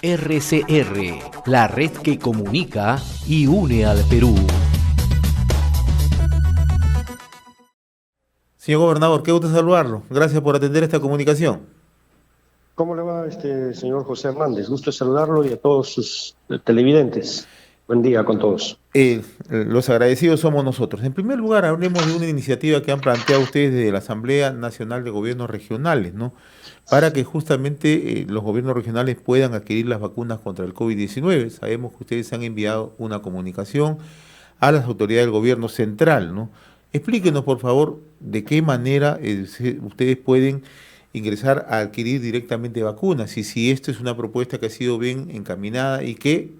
RCR, la red que comunica y une al Perú. Señor gobernador, qué gusto saludarlo. Gracias por atender esta comunicación. ¿Cómo le va, señor José Hernández? Gusto saludarlo y a todos sus televidentes. Buen día con todos. Los agradecidos somos nosotros. En primer lugar, hablemos de una iniciativa que han planteado ustedes desde la Asamblea Nacional de Gobiernos Regionales, ¿no? Para que justamente los gobiernos regionales puedan adquirir las vacunas contra el COVID-19. Sabemos que ustedes han enviado una comunicación a las autoridades del gobierno central, ¿no? Explíquenos, por favor, de qué manera ustedes pueden ingresar a adquirir directamente vacunas y si esto es una propuesta que ha sido bien encaminada y que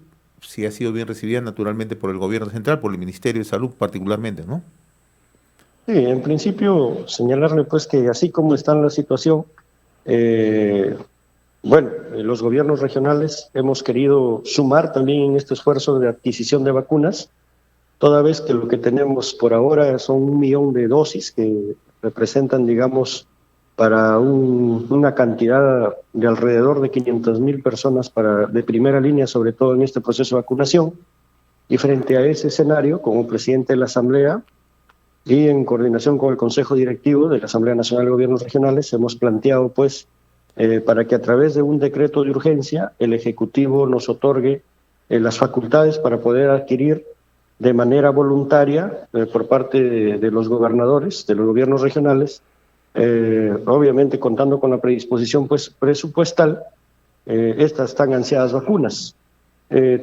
si ha sido bien recibida naturalmente por el gobierno central, por el Ministerio de Salud particularmente, ¿no? Sí, en principio señalarle pues que así como está la situación, los gobiernos regionales hemos querido sumar también en este esfuerzo de adquisición de vacunas, toda vez que lo que tenemos por ahora son 1 millón de dosis que representan, digamos, para una cantidad de alrededor de 500.000 personas de primera línea, sobre todo en este proceso de vacunación. Y frente a ese escenario, como presidente de la Asamblea y en coordinación con el Consejo Directivo de la Asamblea Nacional de Gobiernos Regionales, hemos planteado, para que a través de un decreto de urgencia el Ejecutivo nos otorgue las facultades para poder adquirir de manera voluntaria por parte de los gobernadores, de los gobiernos regionales, obviamente contando con la predisposición presupuestal, estas tan ansiadas vacunas.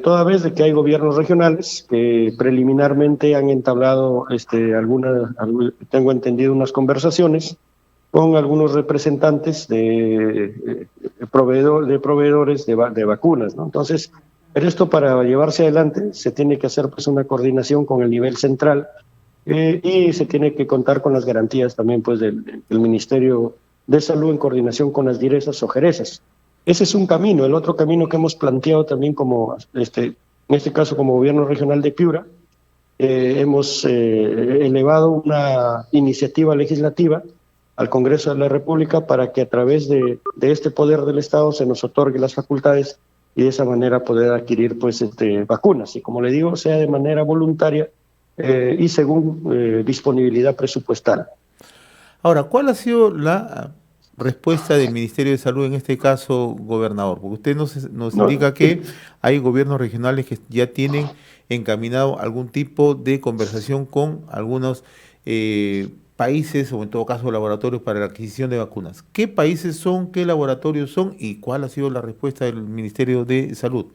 Toda vez de que hay gobiernos regionales que preliminarmente han entablado tengo entendido, unas conversaciones con algunos representantes de proveedores de vacunas, ¿no? Entonces, pero esto para llevarse adelante se tiene que hacer una coordinación con el nivel central, y se tiene que contar con las garantías también del Ministerio de Salud en coordinación con las DIRESAs o JERESAs. Ese es un camino. El otro camino que hemos planteado también en este caso como gobierno regional de Piura, hemos elevado una iniciativa legislativa al Congreso de la República para que a través de este poder del Estado se nos otorgue las facultades y de esa manera poder adquirir vacunas. Y como le digo, sea de manera voluntaria, y según disponibilidad presupuestal. Ahora, ¿cuál ha sido la respuesta del Ministerio de Salud en este caso, gobernador? Porque usted nos indica que hay gobiernos regionales que ya tienen encaminado algún tipo de conversación con algunos países o en todo caso laboratorios para la adquisición de vacunas. ¿Qué países son, qué laboratorios son y cuál ha sido la respuesta del Ministerio de Salud?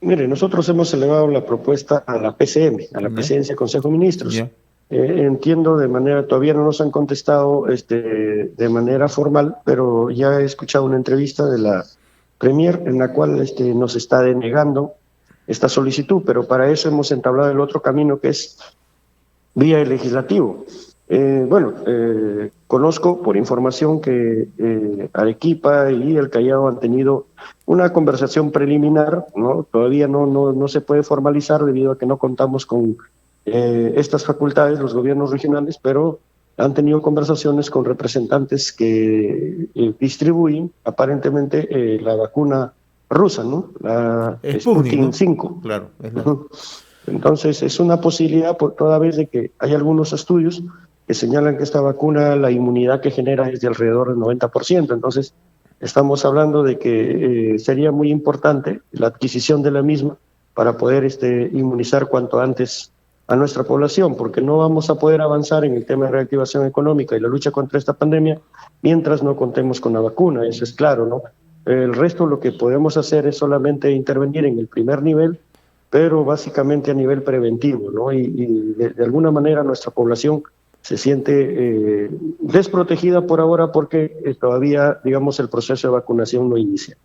Mire, nosotros hemos elevado la propuesta a la PCM, a la Presidencia del Consejo de Ministros. Entiendo todavía no nos han contestado de manera formal, pero ya he escuchado una entrevista de la Premier en la cual nos está denegando esta solicitud, pero para eso hemos entablado el otro camino que es vía el legislativo. Conozco por información que Arequipa y el Callao han tenido una conversación preliminar, ¿no? Todavía no se puede formalizar debido a que no contamos con estas facultades, los gobiernos regionales, pero han tenido conversaciones con representantes que distribuyen aparentemente la vacuna rusa, ¿no? La Sputnik 5. Claro, Entonces, es una posibilidad, toda vez de que hay algunos estudios que señalan que esta vacuna, la inmunidad que genera es de alrededor del 90%. Entonces, estamos hablando de que sería muy importante la adquisición de la misma para poder inmunizar cuanto antes a nuestra población, porque no vamos a poder avanzar en el tema de reactivación económica y la lucha contra esta pandemia mientras no contemos con la vacuna, eso es claro, ¿no? El resto lo que podemos hacer es solamente intervenir en el primer nivel, pero básicamente a nivel preventivo, ¿no? Y de alguna manera nuestra población se siente desprotegida por ahora porque todavía, digamos, el proceso de vacunación no inicia.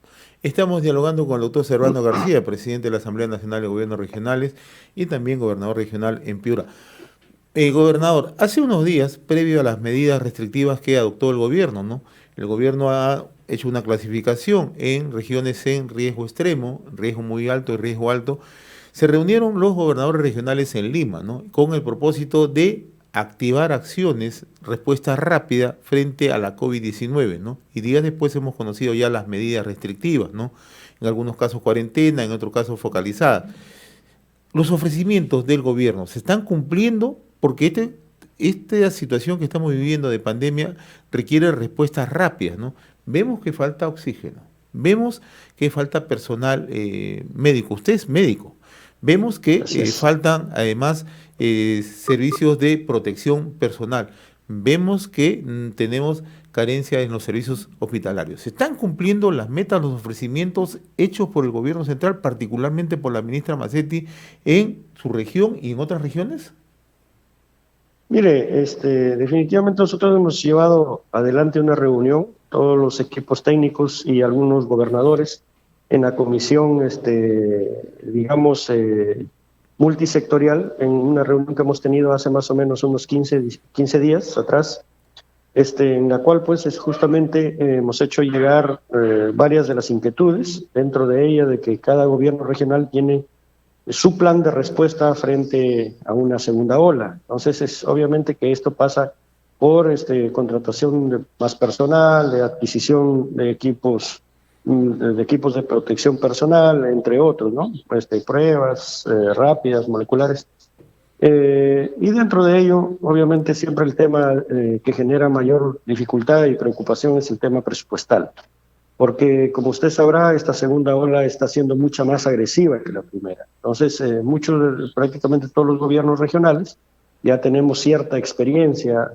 Estamos dialogando con el doctor Servando García, presidente de la Asamblea Nacional de Gobiernos Regionales y también gobernador regional en Piura. Gobernador, hace unos días, previo a las medidas restrictivas que adoptó el gobierno, ¿no? El gobierno ha hecho una clasificación en regiones en riesgo extremo, riesgo muy alto y riesgo alto. Se reunieron los gobernadores regionales en Lima, ¿no? Con el propósito de activar acciones, respuesta rápida frente a la COVID-19, ¿no? Y días después hemos conocido ya las medidas restrictivas, ¿no? en algunos casos cuarentena, en otros casos focalizada. Los ofrecimientos del gobierno se están cumpliendo porque esta situación que estamos viviendo de pandemia requiere respuestas rápidas, ¿no? Vemos que falta oxígeno, vemos que falta personal médico. Usted es médico. Vemos que faltan además servicios de protección personal. Vemos que tenemos carencia en los servicios hospitalarios. ¿Se están cumpliendo las metas, los ofrecimientos hechos por el gobierno central, particularmente por la ministra Massetti, en su región y en otras regiones? Mire, definitivamente nosotros hemos llevado adelante una reunión, todos los equipos técnicos y algunos gobernadores, en la comisión, digamos, multisectorial, en una reunión que hemos tenido hace más o menos unos 15 días atrás, en la cual pues es justamente hemos hecho llegar varias de las inquietudes, dentro de ella de que cada gobierno regional tiene su plan de respuesta frente a una segunda ola. Entonces es obviamente que esto pasa por contratación de más personal, de adquisición de equipos de protección personal, entre otros, ¿no? Pruebas rápidas, moleculares. Y dentro de ello, obviamente, siempre el tema que genera mayor dificultad y preocupación es el tema presupuestal. Porque, como usted sabrá, esta segunda ola está siendo mucho más agresiva que la primera. Entonces, prácticamente todos los gobiernos regionales ya tenemos cierta experiencia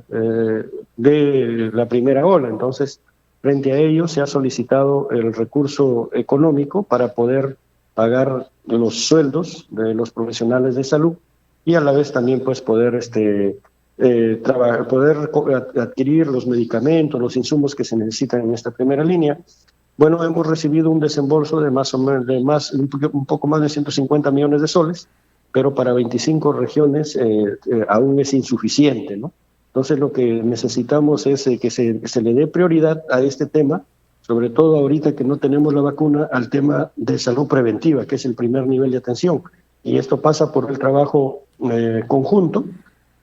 de la primera ola. Entonces, frente a ello, se ha solicitado el recurso económico para poder pagar los sueldos de los profesionales de salud y a la vez también pues poder poder adquirir los medicamentos, los insumos que se necesitan en esta primera línea. Bueno, hemos recibido un desembolso de más o menos un poco más de 150 millones de soles, pero para 25 regiones aún es insuficiente, ¿no? Entonces lo que necesitamos es que se le dé prioridad a este tema, sobre todo ahorita que no tenemos la vacuna, al tema de salud preventiva, que es el primer nivel de atención. Y esto pasa por el trabajo conjunto,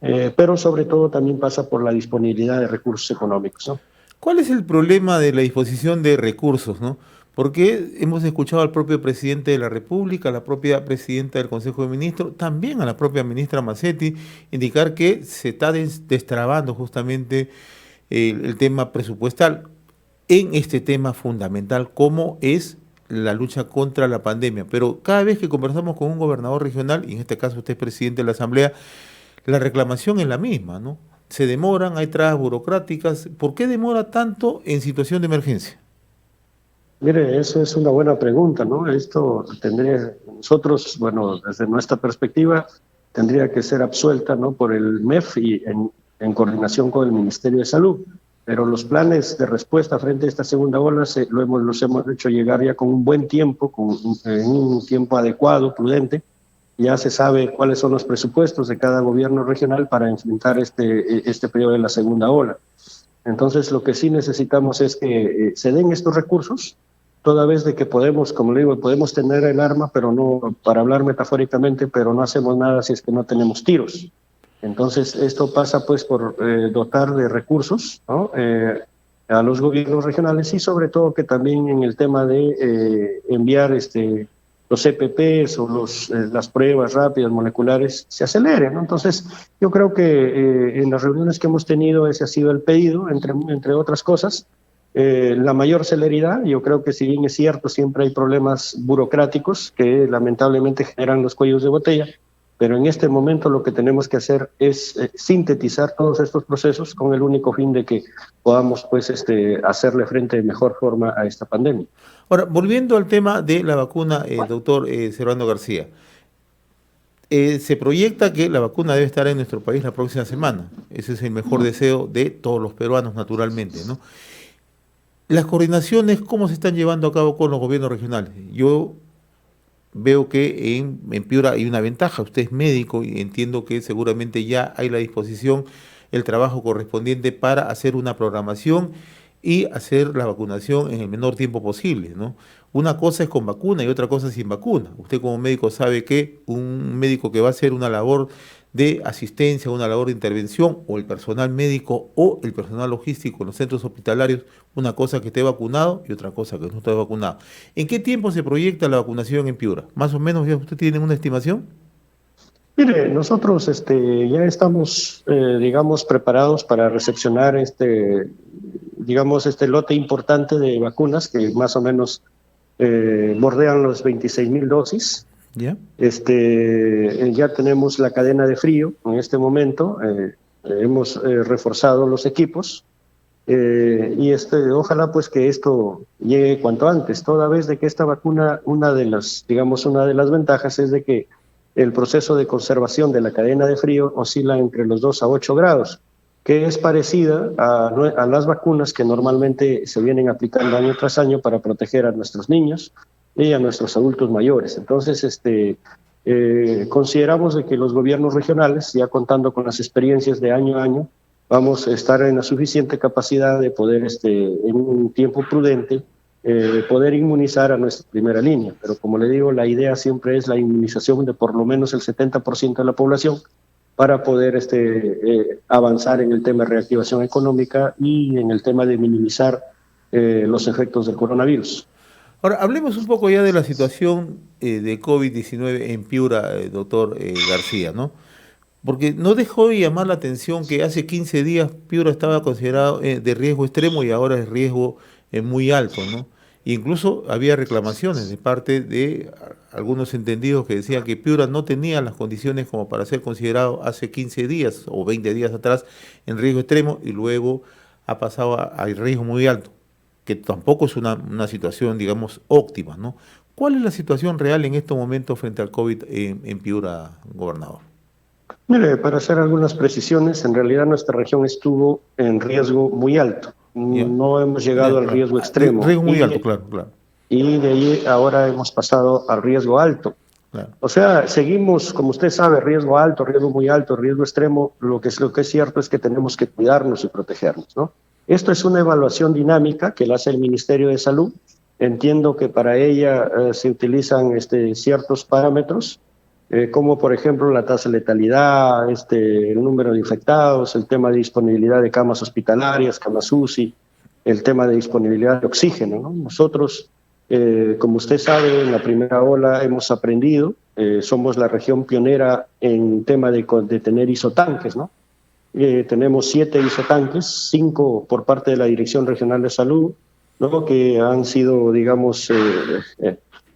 pero sobre todo también pasa por la disponibilidad de recursos económicos, ¿no? ¿Cuál es el problema de la disposición de recursos, no? Porque hemos escuchado al propio presidente de la República, a la propia presidenta del Consejo de Ministros, también a la propia ministra Massetti, indicar que se está destrabando justamente el tema presupuestal en este tema fundamental, como es la lucha contra la pandemia. Pero cada vez que conversamos con un gobernador regional, y en este caso usted es presidente de la Asamblea, la reclamación es la misma, ¿no? Se demoran, hay trabas burocráticas. ¿Por qué demora tanto en situación de emergencia? Mire, eso es una buena pregunta, ¿no? Esto nosotros, bueno, desde nuestra perspectiva, tendría que ser absuelta, ¿no? Por el MEF y en coordinación con el Ministerio de Salud. Pero los planes de respuesta frente a esta segunda ola los hemos hecho llegar ya con un buen tiempo, en un tiempo adecuado, prudente. Ya se sabe cuáles son los presupuestos de cada gobierno regional para enfrentar este periodo de la segunda ola. Entonces, lo que sí necesitamos es que se den estos recursos, toda vez de que podemos, como le digo, podemos tener el arma, pero no, para hablar metafóricamente, pero no hacemos nada si es que no tenemos tiros. Entonces, esto pasa pues por dotar de recursos, ¿no? A los gobiernos regionales y sobre todo que también en el tema de enviar los EPPs o las pruebas rápidas moleculares se aceleren, ¿no? Entonces, yo creo que en las reuniones que hemos tenido ese ha sido el pedido, entre otras cosas, la mayor celeridad. Yo creo que si bien es cierto, siempre hay problemas burocráticos que lamentablemente generan los cuellos de botella, pero en este momento lo que tenemos que hacer es sintetizar todos estos procesos con el único fin de que podamos pues hacerle frente de mejor forma a esta pandemia. Ahora, volviendo al tema de la vacuna, doctor Servando García, se proyecta que la vacuna debe estar en nuestro país la próxima semana. Ese es el mejor deseo de todos los peruanos, naturalmente, ¿no? Las coordinaciones, ¿cómo se están llevando a cabo con los gobiernos regionales? Yo veo que en Piura hay una ventaja, usted es médico y entiendo que seguramente ya hay la disposición, el trabajo correspondiente para hacer una programación y hacer la vacunación en el menor tiempo posible, ¿no? Una cosa es con vacuna y otra cosa sin vacuna. Usted como médico sabe que un médico que va a hacer una labor de asistencia, una labor de intervención, o el personal médico o el personal logístico en los centros hospitalarios, una cosa que esté vacunado y otra cosa que no esté vacunado. ¿En qué tiempo se proyecta la vacunación en Piura? ¿Más o menos ya usted tiene una estimación? Mire, nosotros ya estamos, digamos, preparados para recepcionar digamos, este lote importante de vacunas que más o menos bordean los 26.000 dosis. ¿Ya? Ya tenemos la cadena de frío en este momento, hemos reforzado los equipos y ojalá pues que esto llegue cuanto antes, toda vez de que esta vacuna, una de las ventajas es de que el proceso de conservación de la cadena de frío oscila entre los 2 a 8 grados, que es parecida a las vacunas que normalmente se vienen aplicando año tras año para proteger a nuestros niños y a nuestros adultos mayores. Entonces, consideramos de que los gobiernos regionales, ya contando con las experiencias de año a año, vamos a estar en la suficiente capacidad de poder, en un tiempo prudente, poder inmunizar a nuestra primera línea. Pero como le digo, la idea siempre es la inmunización de por lo menos el 70% de la población para poder avanzar en el tema de reactivación económica y en el tema de minimizar los efectos del coronavirus. Ahora, hablemos un poco ya de la situación de COVID-19 en Piura, doctor García, ¿no? Porque no dejó de llamar la atención que hace 15 días Piura estaba considerado de riesgo extremo y ahora es riesgo muy alto, ¿no? Incluso había reclamaciones de parte de algunos entendidos que decían que Piura no tenía las condiciones como para ser considerado hace 15 días o 20 días atrás en riesgo extremo y luego ha pasado a riesgo muy alto, que tampoco es una situación, digamos, óptima, ¿no? ¿Cuál es la situación real en estos momentos frente al COVID en Piura, gobernador? Mire, para hacer algunas precisiones, en realidad nuestra región estuvo en riesgo muy alto. Ya. No hemos llegado al riesgo extremo. Riesgo muy alto, claro, claro. Y de ahí ahora hemos pasado al riesgo alto. Claro. O sea, seguimos, como usted sabe, riesgo alto, riesgo muy alto, riesgo extremo. Lo que es cierto es que tenemos que cuidarnos y protegernos, ¿no? Esto es una evaluación dinámica que la hace el Ministerio de Salud. Entiendo que para ella se utilizan ciertos parámetros, como por ejemplo la tasa de letalidad, el número de infectados, el tema de disponibilidad de camas hospitalarias, camas UCI, el tema de disponibilidad de oxígeno, ¿no? Nosotros, como usted sabe, en la primera ola hemos aprendido, somos la región pionera en tema de tener isotanques, ¿no? Tenemos 7 isotanques, 5 por parte de la Dirección Regional de Salud, ¿no? Que han sido, digamos,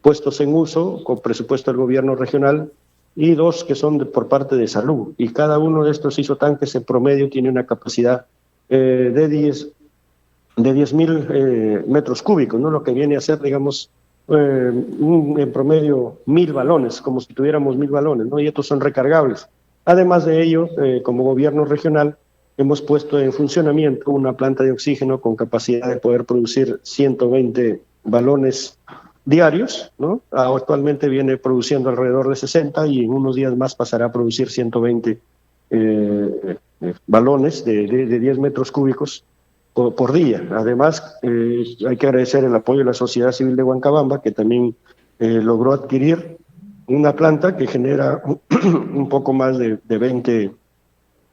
puestos en uso con presupuesto del gobierno regional, y 2 que son por parte de salud. Y cada uno de estos isotanques en promedio tiene una capacidad de 10.000 metros cúbicos, ¿no? Lo que viene a ser, digamos, en promedio 1.000 balones, como si tuviéramos 1.000 balones, ¿no? Y estos son recargables. Además de ello, como gobierno regional, hemos puesto en funcionamiento una planta de oxígeno con capacidad de poder producir 120 balones diarios, ¿no? Actualmente viene produciendo alrededor de 60 y en unos días más pasará a producir 120 balones de 10 metros cúbicos por día. Además, hay que agradecer el apoyo de la sociedad civil de Huancabamba, que también logró adquirir una planta que genera un poco más de 20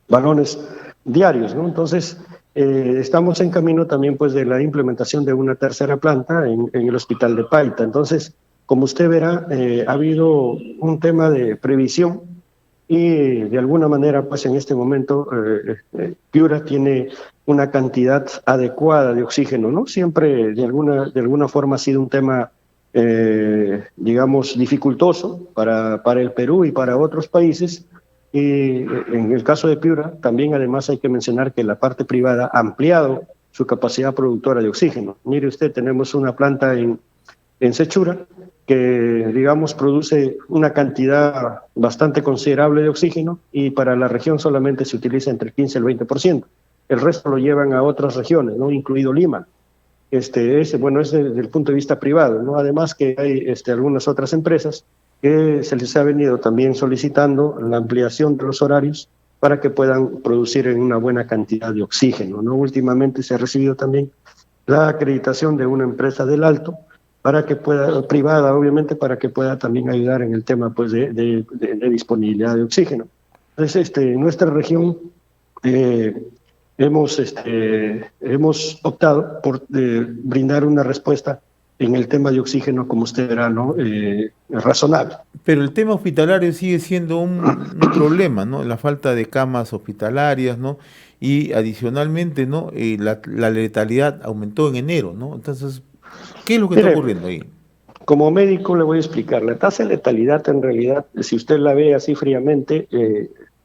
balones diarios, ¿no? Entonces, estamos en camino también pues de la implementación de una tercera planta en el hospital de Paita. Entonces, como usted verá, ha habido un tema de previsión y de alguna manera pues en este momento Piura tiene una cantidad adecuada de oxígeno, ¿no? Siempre de alguna forma ha sido un tema digamos dificultoso para el Perú y para otros países. Y en el caso de Piura, también además hay que mencionar que la parte privada ha ampliado su capacidad productora de oxígeno. Mire usted, tenemos una planta en Sechura que, digamos, produce una cantidad bastante considerable de oxígeno y para la región solamente se utiliza entre el 15 y el 20%. El resto lo llevan a otras regiones, ¿no? Incluido Lima. Bueno, es desde el punto de vista privado, ¿no? Además que hay algunas otras empresas que se les ha venido también solicitando la ampliación de los horarios para que puedan producir en una buena cantidad de oxígeno, ¿no? Últimamente se ha recibido también la acreditación de una empresa del Alto para que pueda, privada obviamente, para que pueda también ayudar en el tema pues de disponibilidad de oxígeno. Entonces, en nuestra región hemos optado por brindar una respuesta en el tema de oxígeno, como usted verá, ¿no? Razonable. Pero el tema hospitalario sigue siendo un problema, ¿no? La falta de camas hospitalarias, ¿no? Y adicionalmente, ¿no? La letalidad aumentó en enero, ¿no? Entonces, ¿qué es lo que está ocurriendo ahí? Como médico le voy a explicar. La tasa de letalidad, en realidad, si usted la ve así fríamente,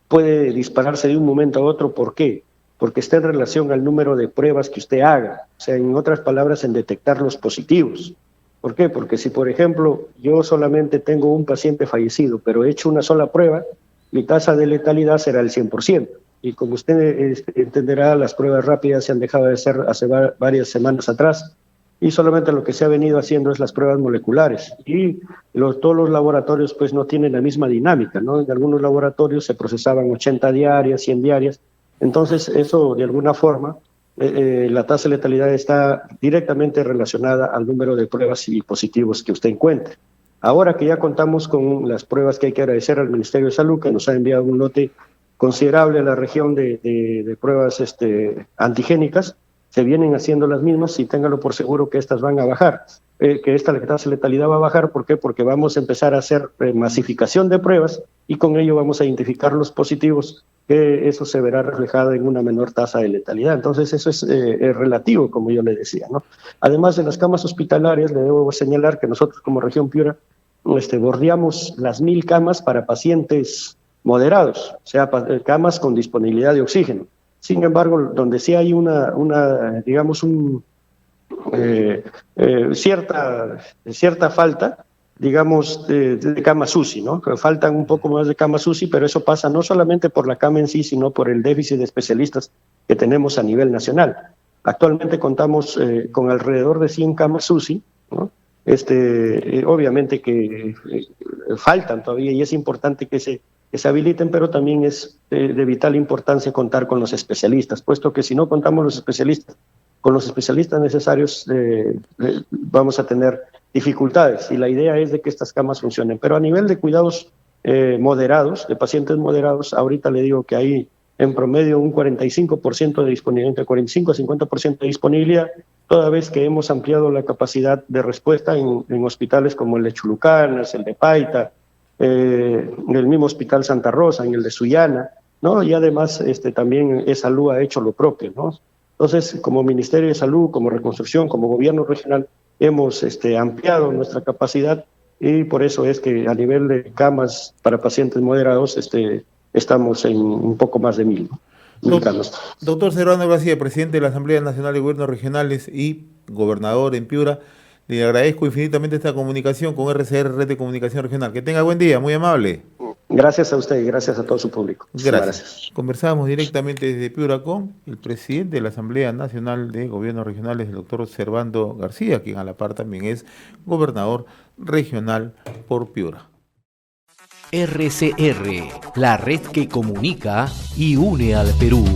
puede dispararse de un momento a otro. ¿Por qué? Porque está en relación al número de pruebas que usted haga. O sea, en otras palabras, en detectar los positivos. ¿Por qué? Porque si, por ejemplo, yo solamente tengo un paciente fallecido, pero he hecho una sola prueba, mi tasa de letalidad será el 100%. Y como usted entenderá, las pruebas rápidas se han dejado de hacer hace varias semanas atrás, y solamente lo que se ha venido haciendo es las pruebas moleculares. Y todos los laboratorios pues no tienen la misma dinámica, ¿no? En algunos laboratorios se procesaban 80 diarias, 100 diarias. Entonces eso de alguna forma, la tasa de letalidad está directamente relacionada al número de pruebas y positivos que usted encuentre. Ahora que ya contamos con las pruebas, que hay que agradecer al Ministerio de Salud, que nos ha enviado un lote considerable a la región de pruebas antigénicas, se vienen haciendo las mismas y téngalo por seguro que estas van a bajar, que esta tasa de letalidad va a bajar. ¿Por qué? Porque vamos a empezar a hacer masificación de pruebas y con ello vamos a identificar los positivos, que eso se verá reflejado en una menor tasa de letalidad. Entonces eso es relativo, como yo le decía, ¿no? Además de las camas hospitalarias, le debo señalar que nosotros como región Piura bordeamos las 1000 camas para pacientes moderados, o sea, camas con disponibilidad de oxígeno. Sin embargo, donde sí hay digamos, cierta falta, digamos, de camas UCI, ¿no? Que faltan un poco más de camas UCI, pero eso pasa no solamente por la cama en sí, sino por el déficit de especialistas que tenemos a nivel nacional. Actualmente contamos con alrededor de 100 camas UCI, ¿no? Obviamente que faltan todavía y es importante que se habiliten, pero también es de vital importancia contar con los especialistas, puesto que si no contamos con los especialistas necesarios, vamos a tener dificultades, y la idea es de que estas camas funcionen. Pero a nivel de cuidados moderados, de pacientes moderados, ahorita le digo que hay en promedio un 45% de disponibilidad, entre 45 a 50% de disponibilidad, toda vez que hemos ampliado la capacidad de respuesta en hospitales como el de Chulucanas, el de Paita, en el mismo Hospital Santa Rosa, en el de Sullana, ¿no? Y además también Salud ha hecho lo propio, ¿no? Entonces, como Ministerio de Salud, como Reconstrucción, como Gobierno regional, hemos ampliado nuestra capacidad, y por eso es que a nivel de camas para pacientes moderados estamos en un poco más de 1000. Doctor Servando García, presidente de la Asamblea Nacional de Gobiernos Regionales y gobernador en Piura, le agradezco infinitamente esta comunicación con RCR, Red de Comunicación Regional. Que tenga buen día, muy amable. Gracias a usted y gracias a todo su público. Gracias. Conversamos directamente desde Piura con el presidente de la Asamblea Nacional de Gobiernos Regionales, el doctor Servando García, quien a la par también es gobernador regional por Piura. RCR, la red que comunica y une al Perú.